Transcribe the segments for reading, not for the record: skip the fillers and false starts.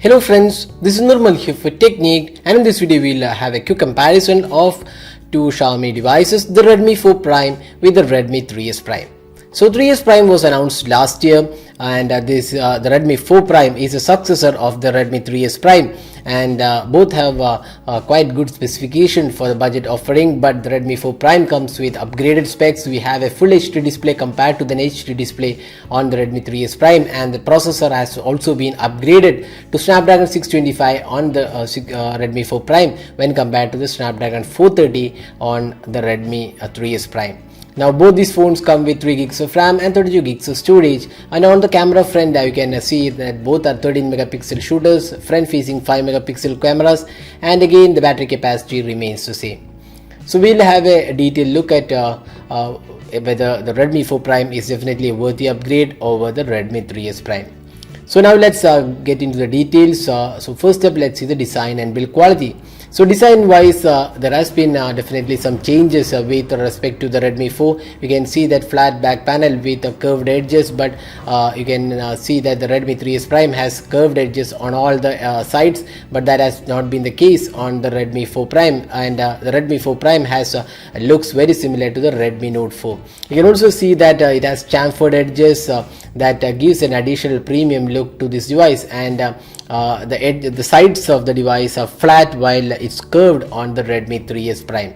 Hello friends, this is Nirmal here for Technique, and in this video we'll have a quick comparison of two Xiaomi devices, the Redmi 4 Prime with the Redmi 3S Prime. So 3S Prime was announced last year, and the Redmi 4 Prime is a successor of the Redmi 3S Prime, and both have quite good specification for the budget offering. But the Redmi 4 Prime comes with upgraded specs. We have a full HD display compared to the HD display on the Redmi 3S Prime, and the processor has also been upgraded to Snapdragon 625 on the Redmi 4 Prime when compared to the Snapdragon 430 on the Redmi 3S Prime. Now both these phones come with 3 gigs of RAM and 32 gigs of storage, and on the camera front you can see that both are 13 megapixel shooters, front facing 5 megapixel cameras, and again the battery capacity remains the same. So we'll have a detailed look at whether the Redmi 4 Prime is definitely a worthy upgrade over the Redmi 3S Prime. So now let's get into the details. So first up, let's see the design and build quality. So design wise, there has been definitely some changes with respect to the Redmi 4. You can see that flat back panel with curved edges, but you can see that the Redmi 3S Prime has curved edges on all the sides, but that has not been the case on the Redmi 4 Prime, and the Redmi 4 Prime has looks very similar to the Redmi Note 4. You can also see that it has chamfered edges that gives an additional premium look to this device, and the sides of the device are flat while it's curved on the Redmi 3S Prime.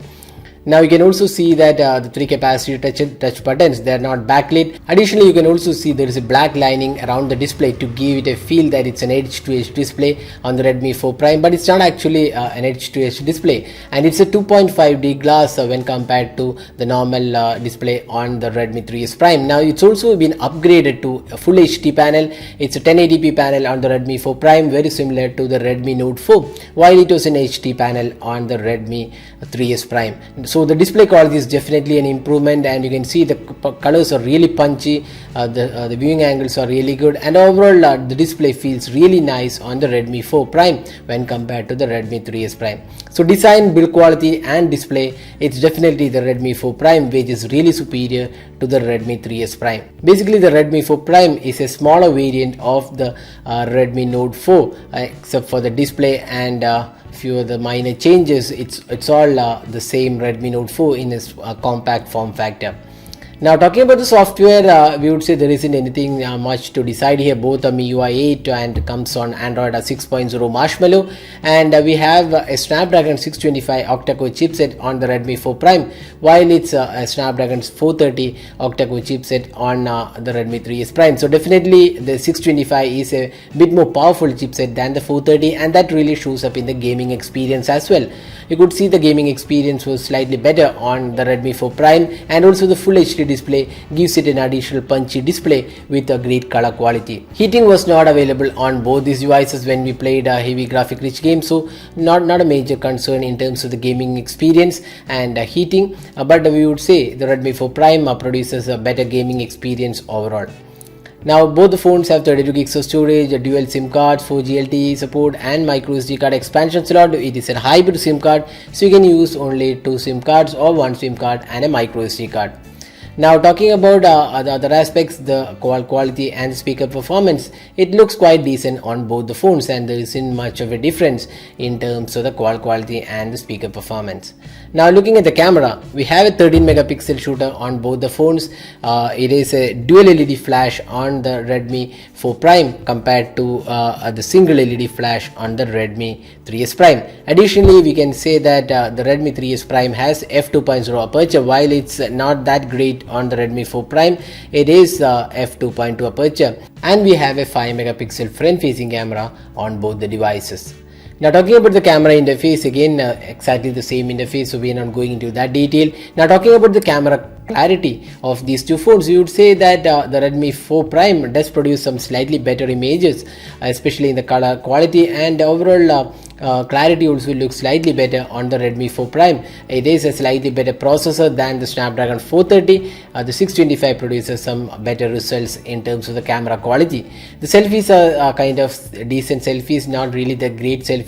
Now you can also see that the 3 capacitive touch buttons, they are not backlit. Additionally, you can also see there is a black lining around the display to give it a feel that it's an edge-to-edge display on the Redmi 4 Prime, but it's not actually an edge-to-edge display, and it's a 2.5D glass when compared to the normal display on the Redmi 3S Prime. Now it's also been upgraded to a full HD panel. It's a 1080p panel on the Redmi 4 Prime, very similar to the Redmi Note 4, while it was an HD panel on the Redmi 3S Prime. So the display quality is definitely an improvement, and you can see the colors are really punchy, the viewing angles are really good, and overall the display feels really nice on the Redmi 4 Prime when compared to the Redmi 3S Prime. So design, build quality and display, it's definitely the Redmi 4 Prime which is really superior to the Redmi 3S Prime. Basically the Redmi 4 Prime is a smaller variant of the Redmi Note 4, except for the display and few of the minor changes. It's all the same Redmi Note 4 in its compact form factor. Now talking about the software, we would say there isn't anything much to decide here. Both are MIUI 8 and comes on Android 6.0 Marshmallow, and we have a Snapdragon 625 octa-core chipset on the Redmi 4 Prime, while it's a Snapdragon 430 octa-core chipset on the Redmi 3S Prime. So definitely the 625 is a bit more powerful chipset than the 430, and that really shows up in the gaming experience as well. You could see the gaming experience was slightly better on the Redmi 4 Prime, and also the full HD display gives it an additional punchy display with a great color quality. Heating was not available on both these devices when we played heavy graphic rich games, so not a major concern in terms of the gaming experience and heating, but we would say the Redmi 4 Prime produces a better gaming experience overall. Now both the phones have 32 gigs of storage, a dual SIM cards, 4G LTE support and micro SD card expansion slot. It is a hybrid SIM card, so you can use only 2 SIM cards or 1 SIM card and a micro SD card. Now talking about the other aspects, the call quality and speaker performance, it looks quite decent on both the phones, and there isn't much of a difference in terms of the call quality and the speaker performance. Now looking at the camera, we have a 13 megapixel shooter on both the phones. It is a dual LED flash on the Redmi 4 Prime compared to the single LED flash on the Redmi 3S Prime. Additionally, we can say that the Redmi 3S Prime has f2.0 aperture, while it's not that great on the Redmi 4 Prime. It is f2.2 aperture, and we have a 5 megapixel front facing camera on both the devices. Now talking about the camera interface, again exactly the same interface, so we are not going into that detail. Now talking about the camera clarity of these two phones, you would say that the Redmi 4 Prime does produce some slightly better images, especially in the color quality, and overall clarity also looks slightly better on the Redmi 4 Prime. It is a slightly better processor than the Snapdragon 430. The 625 produces some better results in terms of the camera quality. The selfies are kind of decent selfies, not really the great selfies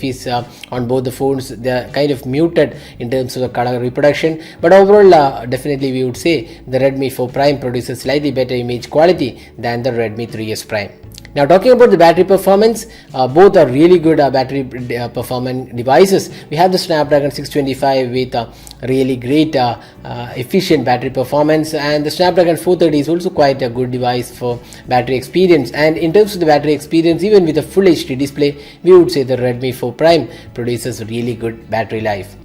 on both the phones. They are kind of muted in terms of the color reproduction, but overall definitely we would say the Redmi 4 Prime produces slightly better image quality than the Redmi 3S Prime. Now talking about the battery performance, both are really good battery performance devices. We have the Snapdragon 625 with really great efficient battery performance, and the Snapdragon 430 is also quite a good device for battery experience. And in terms of the battery experience, even with a full HD display, we would say the Redmi 4 Prime produces really good battery life.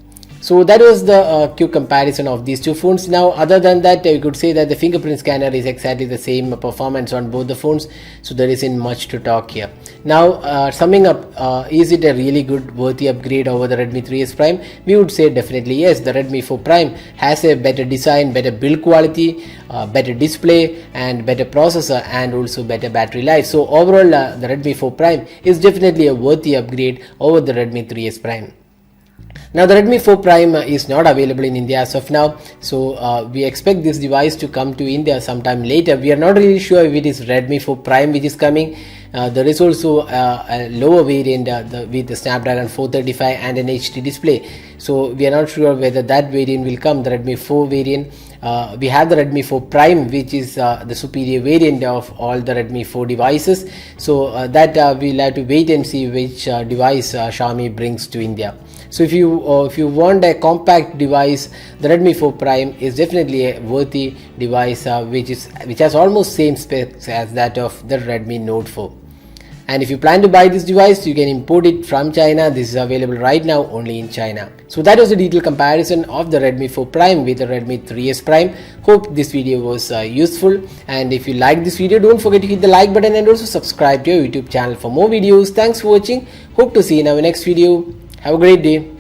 So that was the quick comparison of these two phones. Now other than that, we could say that the fingerprint scanner is exactly the same performance on both the phones, so there isn't much to talk here. Now summing up, is it a really good worthy upgrade over the Redmi 3S Prime? We would say definitely yes. The Redmi 4 Prime has a better design, better build quality, better display and better processor, and also better battery life. So overall the Redmi 4 Prime is definitely a worthy upgrade over the Redmi 3S Prime. Now the Redmi 4 Prime is not available in India as of now, so we expect this device to come to India sometime later. We are not really sure if it is Redmi 4 Prime which is coming. There is also a lower variant with the Snapdragon 435 and an HD display, so we are not sure whether that variant will come, the Redmi 4 variant. We have the Redmi 4 Prime, which is the superior variant of all the Redmi 4 devices, so that we'll have to wait and see which device Xiaomi brings to India. So if you want a compact device, the Redmi 4 Prime is definitely a worthy device which has almost same specs as that of the Redmi Note 4. And if you plan to buy this device, you can import it from China. This is available right now only in China. So that was a detailed comparison of the Redmi 4 Prime with the Redmi 3S Prime. Hope this video was useful, and if you like this video, don't forget to hit the like button and also subscribe to our YouTube channel for more videos. Thanks for watching. Hope to see you in our next video. Have a great day.